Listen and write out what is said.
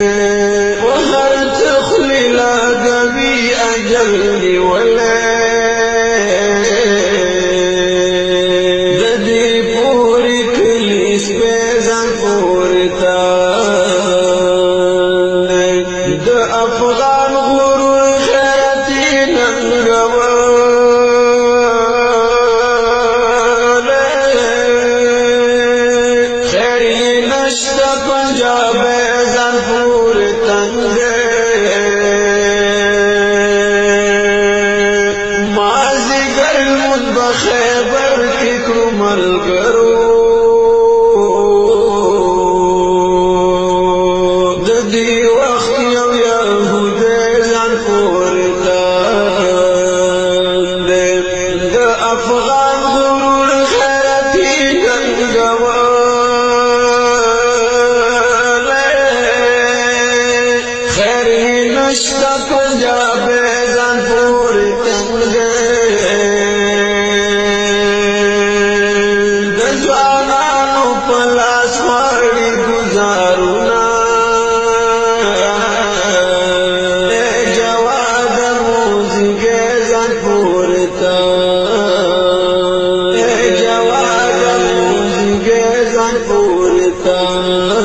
وهر تخلي لاقوي أجل ولا ددي پوری کلی سپیزن پورتا د افغان غرور خیرتی ننگوال خیری نشتا پنجاب زن پورتنگ مازی گرمون بخیبر کی کرمل کرو ددی وقت یو یهود زن پورتنگ د افغان غرور خیرتی ننگوال نشتا پنجاب زن پورتنگ د ځوانانو په لاس وړي ګزارونا جواد موزیګ زن پورتنگ جواد موزیګ زن پورتنگ